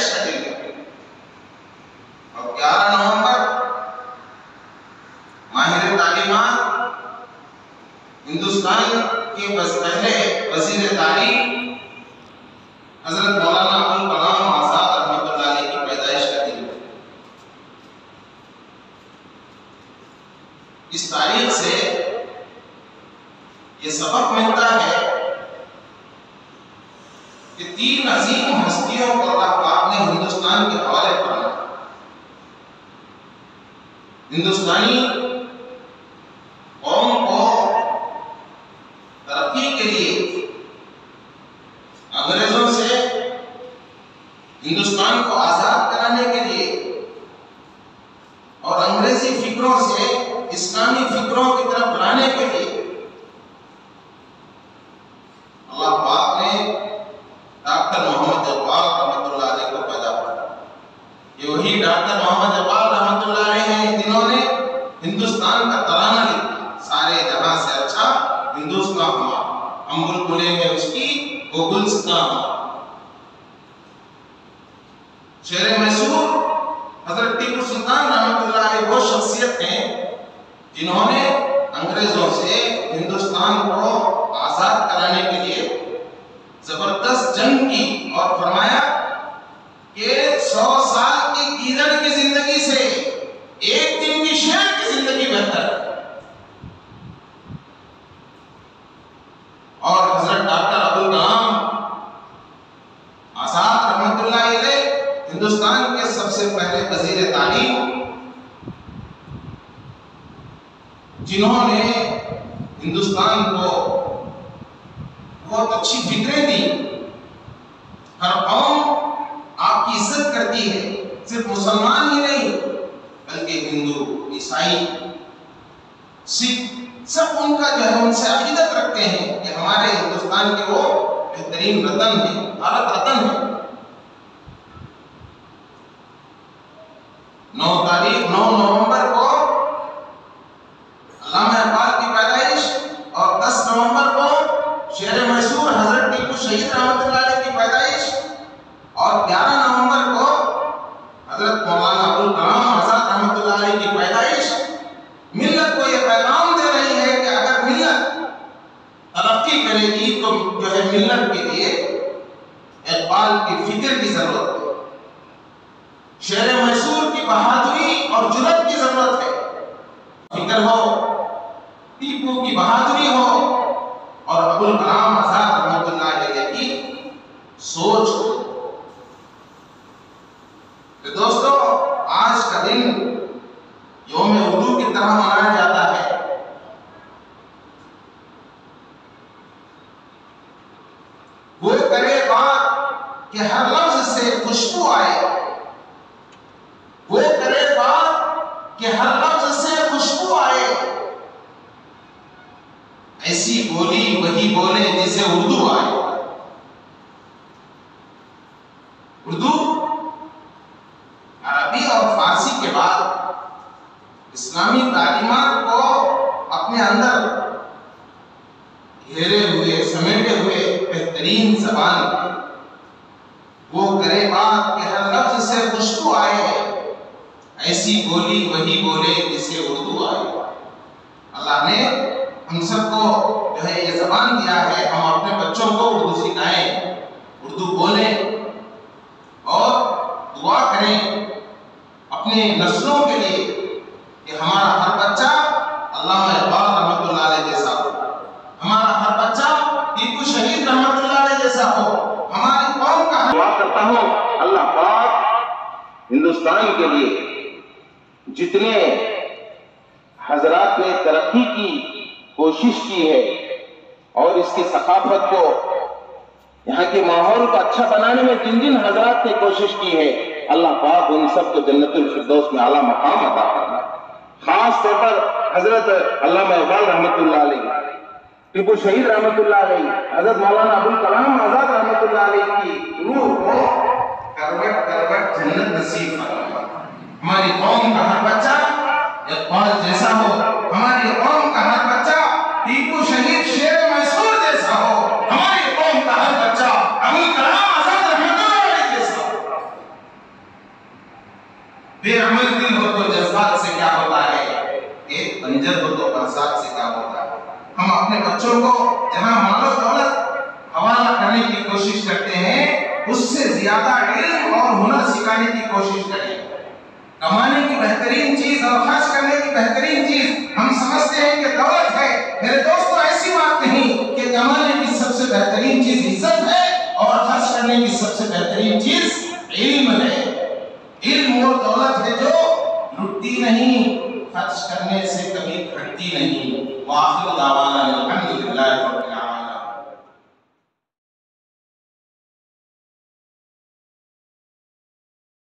پیدائش کا دن ہے، اور 11 نومبر ماہر تعلیمات ہندوستان کے پہلے وزیر تعلیم حضرت مولانا ابوالکلام آزاد رحمۃ اللہ علیہ کی پیدائش کا دن ہے۔ اس تاریخ سے یہ سبق ملتا ہے کہ 3 عظیم ہستیوں کو اللہ پاک نے ہندوستان کے حوالے فرمایا۔ ہندوستانی قوم کو ترقی کے لیے انگریزوں سے ہندوستان کو آزاد کرانے کے لیے اور انگریزی فکروں سے اسلامی فکروں کی طرف لانے کے لیے اللہ پاک نے ڈاکٹر محمد اقبال رحمۃ اللہ علیہ کو پیدا کیا۔ یہ وہی ڈاکٹر محمد اقبال رحمۃ اللہ علیہ ہیں جنہوں نے ہندوستان کا ترانہ لکھا، سارے جہاں سے اچھا ہندوستان ہمارا، ہم بلبلیں ہیں اس کی وہ گلستان ہمارا۔ شعر میسور حضرت ٹیپو سلطان رحمۃ اللہ علیہ وہ شخصیت ہیں جنہوں نے انگریزوں سے ہندوستان کو آزاد کرانے کے لیے زبردست جنگ کی اور فرمایا کہ 100 سال کی گیدڑ کی زندگی سے ایک دن کی شیر کی زندگی بہتر ہے۔ اور حضرت ڈاکٹر ابوالکلام آزاد رحمۃ اللہ علیہ ہندوستان کے سب سے پہلے وزیر تعلیم، جنہوں نے ہندوستان کو بہت اچھی فکریں دی۔ ہر قوم آپ کی عزت کرتی ہے، صرف مسلمان ہی نہیں بلکہ ہندو، عیسائی، سکھ سب ان کا جو ہے ان سے عقیدت رکھتے ہیں کہ ہمارے ہندوستان کے وہ بہترین رتن ہیں، بھارت رتن ہیں۔ 9 نومبر کو علامہ اقبال کی پیدائش اور 10 نومبر کو شعر میسور حضرت ٹیپو شہید رحمۃ اللہ علیہ کی پیدائش اور 11 نومبر کو حضرت مولانا ابوالکلام آزاد رحمۃ اللہ علیہ کی پیدائش ملت کو یہ پیغام دے رہی ہے کہ اگر ملت ترقی کرے گی تو جو ہے ملت کے لیے اقبال کی فکر کی ضرورت ہے، شعر میسور کی بہادری اور جرأت کی ضرورت ہے۔ فکر ہو، ٹیپو کی بہادری ہو اور ابوالکلام آزاد رحمۃ اللہ علیہ کی سوچ ہو۔ تو دوستو، آج کا دن یوم اردو کی طرح منایا جاتا ہے۔ وہ کرے بات کہ ہر لفظ سے خوشبو آئے، وہ کرے بات کہ ہر لفظ سے خوشبو آئے، ایسی بولی وہی بولے جسے اردو آئے۔ اردو عربی اور فارسی کے بعد اسلامی تعلیمات کو اپنے اندر گھیرے ہوئے سمیٹے ہوئے بہترین زبان ہے۔ وہ کرے بات کہ ہر لفظ سے خوشبو آئے، ایسی بولی وہی بولے جسے اردو آئے۔ اللہ نے ہم سب کو جو ہے یہ زبان دیا ہے، ہم اپنے بچوں کو اردو سکھائیں، اردو بولیں اور دعا کریں اپنے نسلوں کے لیے کہ ہمارا ہر بچہ علامہ اقبال رحمۃ اللہ علیہ جیسا ہو، ہمارا ہر بچہ ٹیپو شہید رحمۃ اللہ علیہ جیسا ہو، ہماری قوم کا دعا کرتا ہوں اللہ پاک ہندوستان کے لیے جتنے حضرات نے ترقی کی کوشش کی ہے اور اس کی ثقافت کو، یہاں کے ماحول کو اچھا بنانے میں جن جن حضرات نے کوشش کی ہے، اللہ پاک ان سب کو جنت الفردوس میں اعلیٰ مقام عطا فرمائے۔ خاص طور پر حضرت علامہ اقبال رحمۃ اللہ علیہ، ٹیپو شہید رحمۃ اللہ علیہ، حضرت مولانا ابوالکلام آزاد رحمۃ اللہ علیہ کی روح کو کروٹ کروٹ جنت نصیب فرمائے۔ ہماری قوم کا ہر بچہ اقبال جیسا ہو، ہماری قوم کا ہر بچہ ٹیپو شہید شعر میسور جیسا ہو، ہماری قوم کا ہر بچہ ابوالکلام آزاد رحمۃ اللہ علیہ جیسا ہو۔ بے عمل دل ہو تو جذبات سے کیا ہوتا ہے، ایک بنجر ہو تو برسات سے کیا ہوتا ہے۔ ہم اپنے بچوں کو جہاں مال و دولت حوالہ کرنے کی کوشش کرتے ہیں، اس سے زیادہ علم اور ہنر سکھانے کی کوشش کریں۔ کمانے کی بہترین چیز اور خرچ کرنے کی بہترین چیز ہم سمجھتے ہیں کہ دولت ہے۔ میرے دوستو ایسی بات نہیں کہ کمانے کی سب سے بہترین چیز عزت ہے اور خرچ کرنے کی سب سے بہترین چیز علم ہے۔ علم وہ دولت ہے جو لٹتی نہیں، خرچ کرنے سے کبھی گھٹتی نہیں۔ وآخر دعوانا الحمدللہ۔